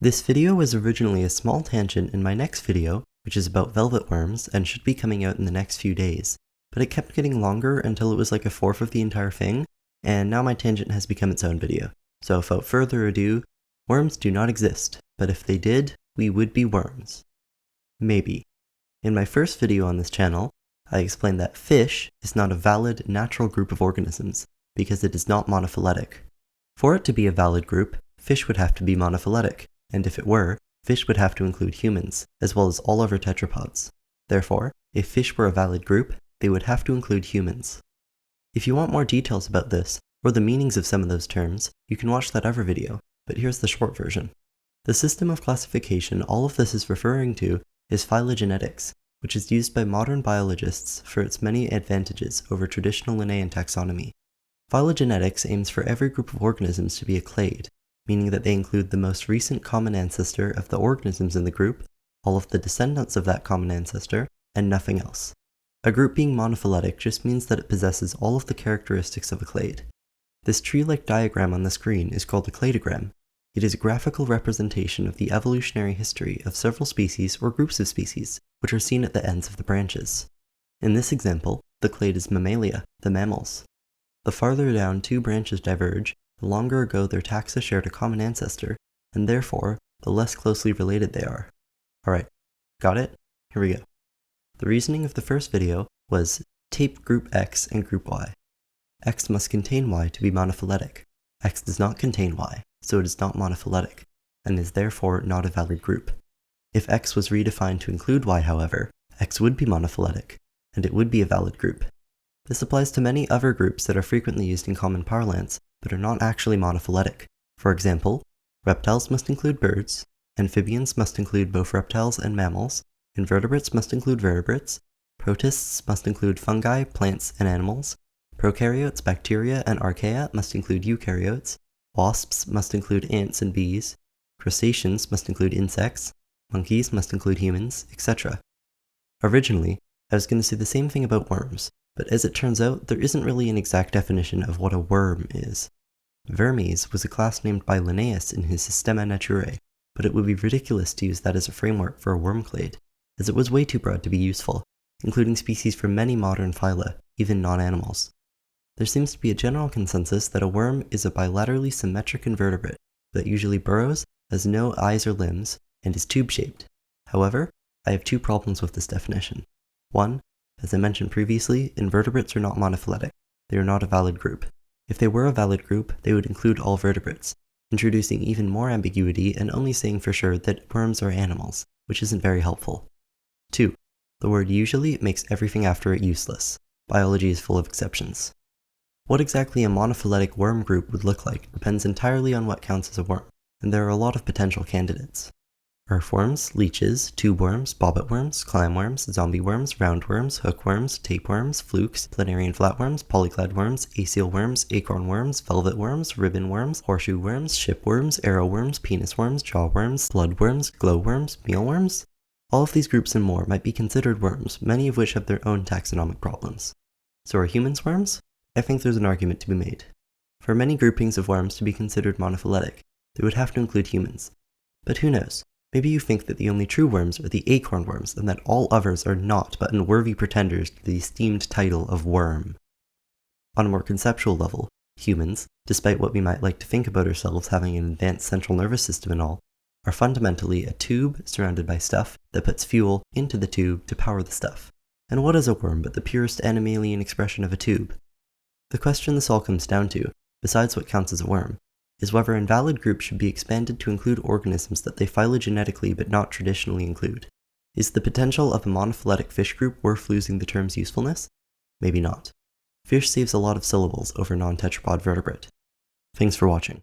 This video was originally a small tangent in my next video, which is about velvet worms and should be coming out in the next few days, but it kept getting longer until it was like a fourth of the entire thing, and now my tangent has become its own video. So without further ado, worms do not exist, but if they did, we would be worms. Maybe. In my first video on this channel, I explained that fish is not a valid natural group of organisms because it is not monophyletic. For it to be a valid group, fish would have to be monophyletic, and if it were, fish would have to include humans, as well as all other tetrapods. Therefore, if fish were a valid group, they would have to include humans. If you want more details about this, or the meanings of some of those terms, you can watch that other video, but here's the short version. The system of classification all of this is referring to is phylogenetics, which is used by modern biologists for its many advantages over traditional Linnaean taxonomy. Phylogenetics aims for every group of organisms to be a clade, meaning that they include the most recent common ancestor of the organisms in the group, all of the descendants of that common ancestor, and nothing else. A group being monophyletic just means that it possesses all of the characteristics of a clade. This tree-like diagram on the screen is called a cladogram. It is a graphical representation of the evolutionary history of several species or groups of species, which are seen at the ends of the branches. In this example, the clade is Mammalia, the mammals. The farther down two branches diverge, the longer ago their taxa shared a common ancestor, and therefore, the less closely related they are. Alright, got it? Here we go. The reasoning of the first video was tape group X and group Y. X must contain Y to be monophyletic. X does not contain Y, so it is not monophyletic, and is therefore not a valid group. If X was redefined to include Y, however, X would be monophyletic, and it would be a valid group. This applies to many other groups that are frequently used in common parlance, but are not actually monophyletic. For example, reptiles must include birds, amphibians must include both reptiles and mammals, invertebrates must include vertebrates, protists must include fungi, plants, and animals, prokaryotes, bacteria, and archaea must include eukaryotes, wasps must include ants and bees, crustaceans must include insects, monkeys must include humans, etc. Originally, I was going to say the same thing about worms, but as it turns out, there isn't really an exact definition of what a worm is. Vermes was a class named by Linnaeus in his Systema Naturae, but it would be ridiculous to use that as a framework for a worm clade, as it was way too broad to be useful, including species from many modern phyla, even non-animals. There seems to be a general consensus that a worm is a bilaterally symmetric invertebrate that usually burrows, has no eyes or limbs, and is tube-shaped. However, I have two problems with this definition. One, as I mentioned previously, invertebrates are not monophyletic. They are not a valid group. If they were a valid group, they would include all vertebrates, introducing even more ambiguity and only saying for sure that worms are animals, which isn't very helpful. 2. The word usually makes everything after it useless. Biology is full of exceptions. What exactly a monophyletic worm group would look like depends entirely on what counts as a worm, and there are a lot of potential candidates. Earthworms, leeches, tube worms, bobbit worms, clamworms, zombie worms, roundworms, hookworms, tapeworms, flukes, planarian flatworms, polyclad worms, acial worms, acorn worms, velvet worms, ribbon worms, horseshoe worms, shipworms, arrow worms, penis worms, jawworms, bloodworms, glowworms, mealworms. All of these groups and more might be considered worms, many of which have their own taxonomic problems. So are humans worms? I think there's an argument to be made. For many groupings of worms to be considered monophyletic, they would have to include humans. But who knows? Maybe you think that the only true worms are the acorn worms and that all others are not but unworthy pretenders to the esteemed title of worm. On a more conceptual level, humans, despite what we might like to think about ourselves having an advanced central nervous system and all, are fundamentally a tube surrounded by stuff that puts fuel into the tube to power the stuff. And what is a worm but the purest animalian expression of a tube? The question this all comes down to, besides what counts as a worm, is whether invalid groups should be expanded to include organisms that they phylogenetically but not traditionally include. Is the potential of a monophyletic fish group worth losing the term's usefulness? Maybe not. Fish saves a lot of syllables over non-tetrapod vertebrate. Thanks for watching.